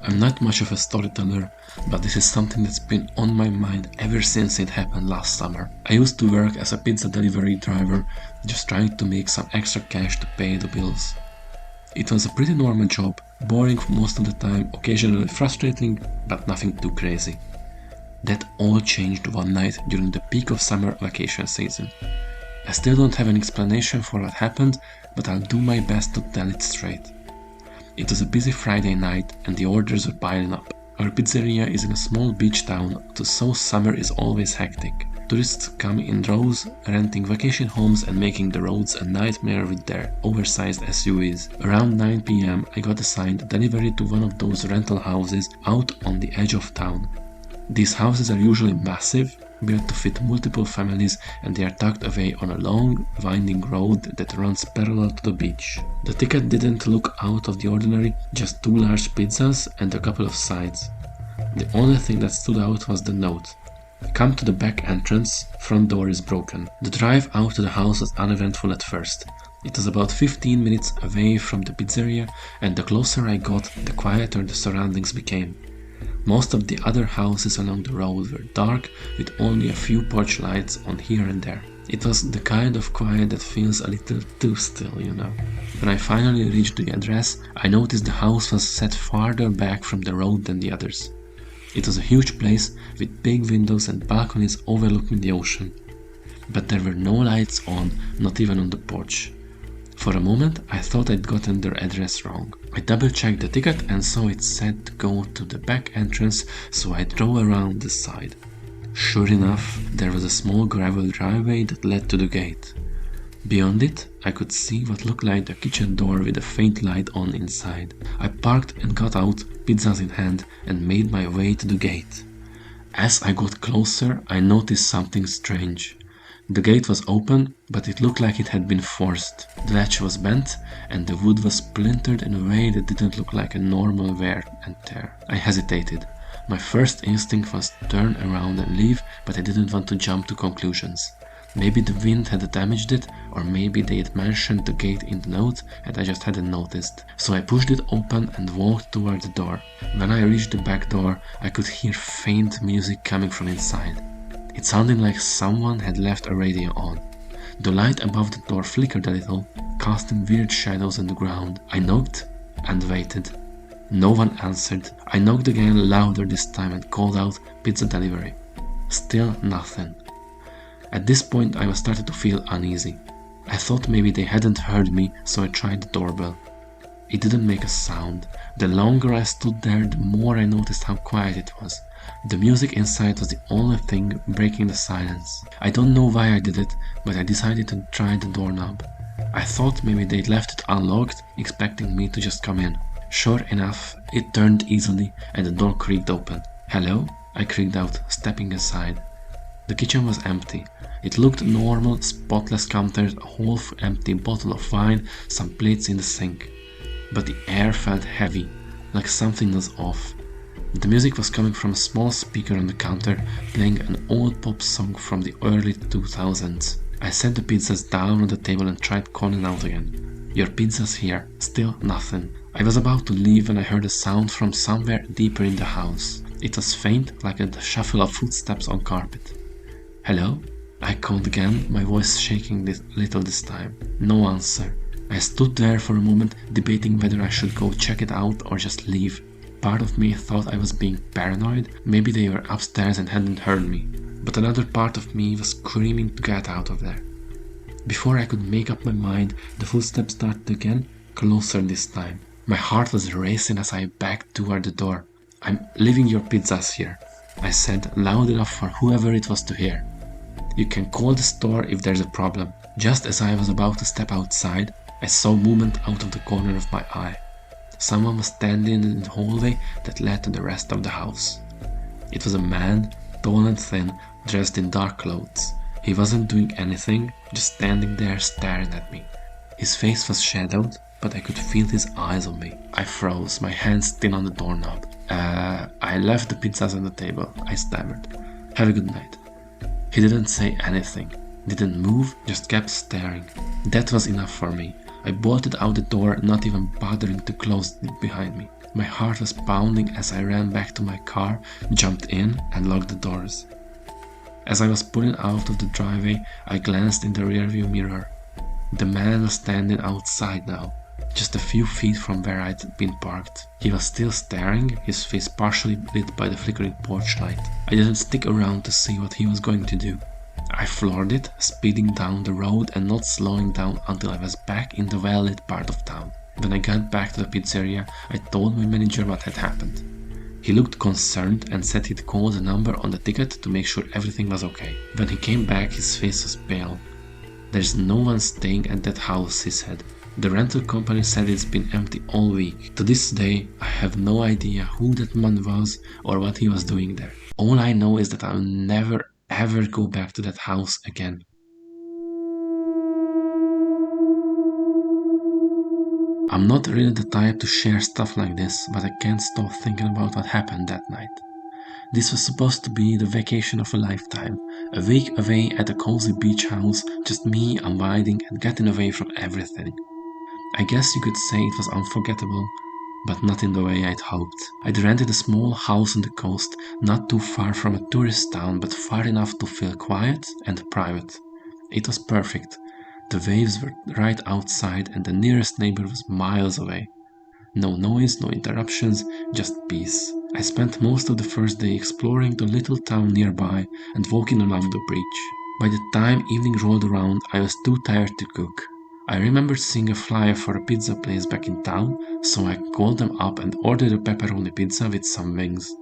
I'm not much of a storyteller, but this is something that's been on my mind ever since it happened last summer. I used to work as a pizza delivery driver, just trying to make some extra cash to pay the bills. It was a pretty normal job, boring most of the time, occasionally frustrating, but nothing too crazy. That all changed one night during the peak of summer vacation season. I still don't have an explanation for what happened, but I'll do my best to tell it straight. It was a busy Friday night and the orders were piling up. Our pizzeria is in a small beach town, so summer is always hectic. Tourists come in droves, renting vacation homes and making the roads a nightmare with their oversized SUVs. Around 9 PM I got assigned a delivery to one of those rental houses out on the edge of town. These houses are usually massive, built to fit multiple families, and they are tucked away on a long, winding road that runs parallel to the beach. The ticket didn't look out of the ordinary, just 2 large pizzas and a couple of sides. The only thing that stood out was the note. Come to the back entrance, front door is broken. The drive out to the house was uneventful at first. It was about 15 minutes away from the pizzeria, and the closer I got, the quieter the surroundings became. Most of the other houses along the road were dark, with only a few porch lights on here and there. It was the kind of quiet that feels a little too still, you know. When I finally reached the address, I noticed the house was set farther back from the road than the others. It was a huge place with big windows and balconies overlooking the ocean. But there were no lights on, not even on the porch. For a moment, I thought I'd gotten their address wrong. I double-checked the ticket and saw it said to go to the back entrance, so I drove around the side. Sure enough, there was a small gravel driveway that led to the gate. Beyond it, I could see what looked like the kitchen door with a faint light on inside. I parked and got out, pizzas in hand, and made my way to the gate. As I got closer, I noticed something strange. The gate was open, but it looked like it had been forced. The latch was bent, and the wood was splintered in a way that didn't look like a normal wear and tear. I hesitated. My first instinct was to turn around and leave, but I didn't want to jump to conclusions. Maybe the wind had damaged it, or maybe they had mentioned the gate in the note and I just hadn't noticed. So I pushed it open and walked toward the door. When I reached the back door, I could hear faint music coming from inside. It sounded like someone had left a radio on. The light above the door flickered a little, casting weird shadows on the ground. I knocked and waited. No one answered. I knocked again, louder this time, and called out pizza delivery. Still nothing. At this point I was starting to feel uneasy. I thought maybe they hadn't heard me, so I tried the doorbell. It didn't make a sound. The longer I stood there, the more I noticed how quiet it was. The music inside was the only thing breaking the silence. I don't know why I did it, but I decided to try the doorknob. I thought maybe they'd left it unlocked, expecting me to just come in. Sure enough, it turned easily and the door creaked open. "Hello?" I creaked out, stepping aside. The kitchen was empty. It looked normal, spotless counters, a half-empty bottle of wine, some plates in the sink. But the air felt heavy, like something was off. The music was coming from a small speaker on the counter, playing an old pop song from the early 2000s. I set the pizzas down on the table and tried calling out again. "Your pizza's here." Still nothing. I was about to leave when I heard a sound from somewhere deeper in the house. It was faint, like a shuffle of footsteps on carpet. "Hello?" I called again, my voice shaking a little this time. No answer. I stood there for a moment, debating whether I should go check it out or just leave. Part of me thought I was being paranoid, maybe they were upstairs and hadn't heard me. But another part of me was screaming to get out of there. Before I could make up my mind, the footsteps started again, closer this time. My heart was racing as I backed toward the door. "I'm leaving your pizzas here," I said, loud enough for whoever it was to hear. "You can call the store if there's a problem." Just as I was about to step outside, I saw movement out of the corner of my eye. Someone was standing in the hallway that led to the rest of the house. It was a man, tall and thin, dressed in dark clothes. He wasn't doing anything, just standing there staring at me. His face was shadowed, but I could feel his eyes on me. I froze, my hands still on the doorknob. I left the pizzas on the table," I stammered. "Have a good night." He didn't say anything, didn't move, just kept staring. That was enough for me. I bolted out the door, not even bothering to close it behind me. My heart was pounding as I ran back to my car, jumped in, and locked the doors. As I was pulling out of the driveway, I glanced in the rearview mirror. The man was standing outside now, just a few feet from where I'd been parked. He was still staring, his face partially lit by the flickering porch light. I didn't stick around to see what he was going to do. I floored it, speeding down the road and not slowing down until I was back in the well-lit part of town. When I got back to the pizzeria, I told my manager what had happened. He looked concerned and said he'd call the number on the ticket to make sure everything was okay. When he came back, his face was pale. "There's no one staying at that house," he said. "The rental company said it's been empty all week." To this day, I have no idea who that man was or what he was doing there. All I know is that I'll never ever go back to that house again. I'm not really the type to share stuff like this, but I can't stop thinking about what happened that night. This was supposed to be the vacation of a lifetime, a week away at a cozy beach house, just me unwinding and getting away from everything. I guess you could say it was unforgettable, but not in the way I'd hoped. I'd rented a small house on the coast, not too far from a tourist town, but far enough to feel quiet and private. It was perfect. The waves were right outside and the nearest neighbor was miles away. No noise, no interruptions, just peace. I spent most of the first day exploring the little town nearby and walking along the beach. By the time evening rolled around, I was too tired to cook. I remembered seeing a flyer for a pizza place back in town, so I called them up and ordered a pepperoni pizza with some wings.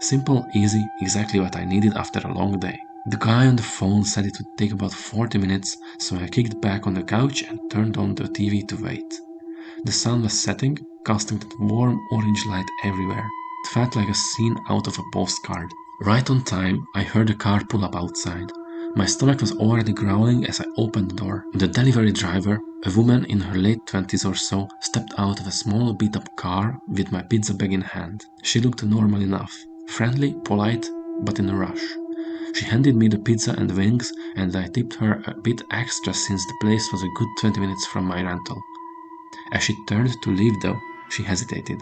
Simple, easy, exactly what I needed after a long day. The guy on the phone said it would take about 40 minutes, so I kicked back on the couch and turned on the TV to wait. The sun was setting, casting that warm orange light everywhere. It felt like a scene out of a postcard. Right on time, I heard a car pull up outside. My stomach was already growling as I opened the door. The delivery driver, a woman in her late 20s or so, stepped out of a small beat-up car with my pizza bag in hand. She looked normal enough, friendly, polite, but in a rush. She handed me the pizza and wings, and I tipped her a bit extra since the place was a good 20 minutes from my rental. As she turned to leave though, she hesitated.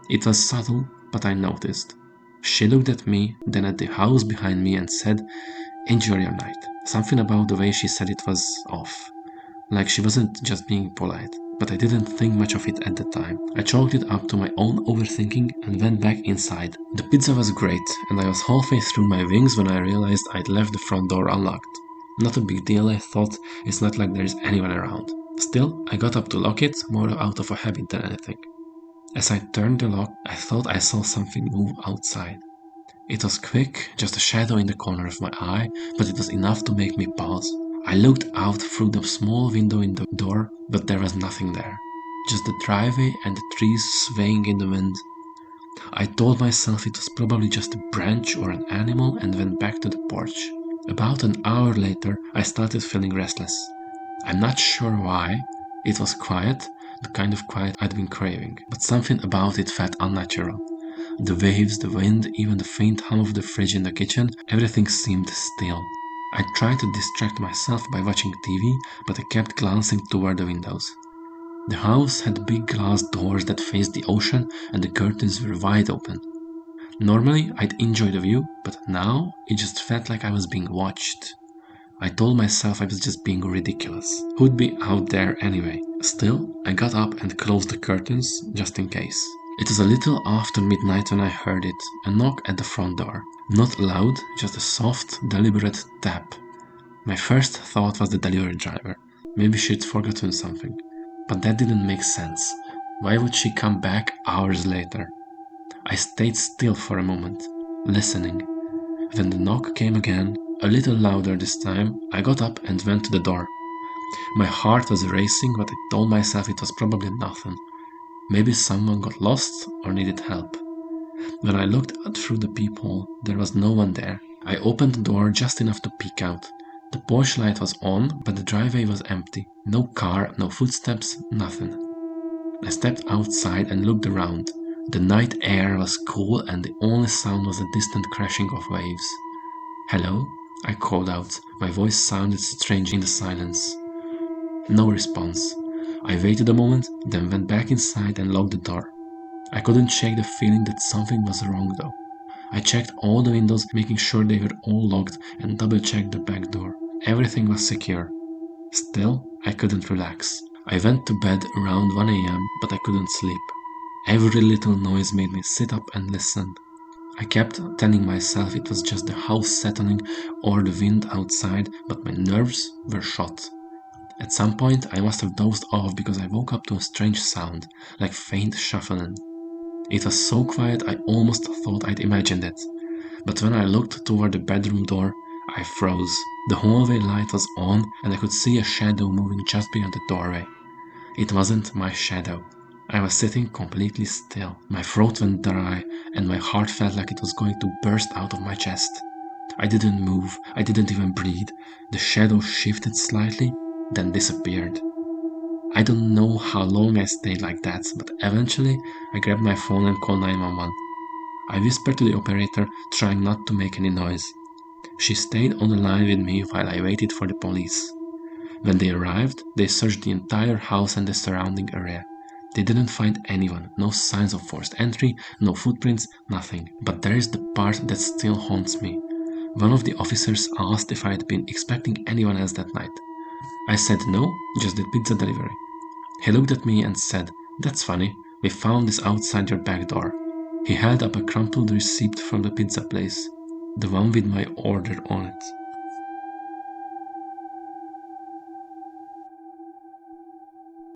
It was subtle, but I noticed. She looked at me, then at the house behind me and said, "Enjoy your night." Something about the way she said it was off. Like she wasn't just being polite, but I didn't think much of it at the time. I chalked it up to my own overthinking and went back inside. The pizza was great, and I was halfway through my wings when I realized I'd left the front door unlocked. Not a big deal, I thought. It's not like there's anyone around. Still, I got up to lock it, more out of a habit than anything. As I turned the lock, I thought I saw something move outside. It was quick, just a shadow in the corner of my eye, but it was enough to make me pause. I looked out through the small window in the door, but there was nothing there. Just the driveway and the trees swaying in the wind. I told myself it was probably just a branch or an animal and went back to the porch. About an hour later, I started feeling restless. I'm not sure why. It was quiet, the kind of quiet I'd been craving, but something about it felt unnatural. The waves, the wind, even the faint hum of the fridge in the kitchen, everything seemed still. I tried to distract myself by watching TV, but I kept glancing toward the windows. The house had big glass doors that faced the ocean and the curtains were wide open. Normally, I'd enjoy the view, but now it just felt like I was being watched. I told myself I was just being ridiculous. Who'd be out there anyway? Still, I got up and closed the curtains, just in case. It was a little after midnight when I heard it, a knock at the front door. Not loud, just a soft, deliberate tap. My first thought was the delivery driver. Maybe she'd forgotten something. But that didn't make sense. Why would she come back hours later? I stayed still for a moment, listening. When the knock came again, a little louder this time, I got up and went to the door. My heart was racing, but I told myself it was probably nothing. Maybe someone got lost or needed help. When I looked out through the peephole, there was no one there. I opened the door just enough to peek out. The porch light was on, but the driveway was empty. No car, no footsteps, nothing. I stepped outside and looked around. The night air was cool and the only sound was the distant crashing of waves. "Hello?" I called out. My voice sounded strange in the silence. No response. I waited a moment, then went back inside and locked the door. I couldn't shake the feeling that something was wrong though. I checked all the windows, making sure they were all locked, and double-checked the back door. Everything was secure. Still, I couldn't relax. I went to bed around 1 a.m., but I couldn't sleep. Every little noise made me sit up and listen. I kept telling myself it was just the house settling or the wind outside, but my nerves were shot. At some point, I must have dozed off because I woke up to a strange sound, like faint shuffling. It was so quiet I almost thought I'd imagined it. But when I looked toward the bedroom door, I froze. The hallway light was on and I could see a shadow moving just beyond the doorway. It wasn't my shadow. I was sitting completely still. My throat went dry and my heart felt like it was going to burst out of my chest. I didn't move. I didn't even breathe. The shadow shifted slightly, then disappeared. I don't know how long I stayed like that, but eventually I grabbed my phone and called 911. I whispered to the operator, trying not to make any noise. She stayed on the line with me while I waited for the police. When they arrived, they searched the entire house and the surrounding area. They didn't find anyone, no signs of forced entry, no footprints, nothing. But there is the part that still haunts me. One of the officers asked if I had been expecting anyone else that night. I said no, just the pizza delivery. He looked at me and said, "That's funny, we found this outside your back door." He held up a crumpled receipt from the pizza place, the one with my order on it.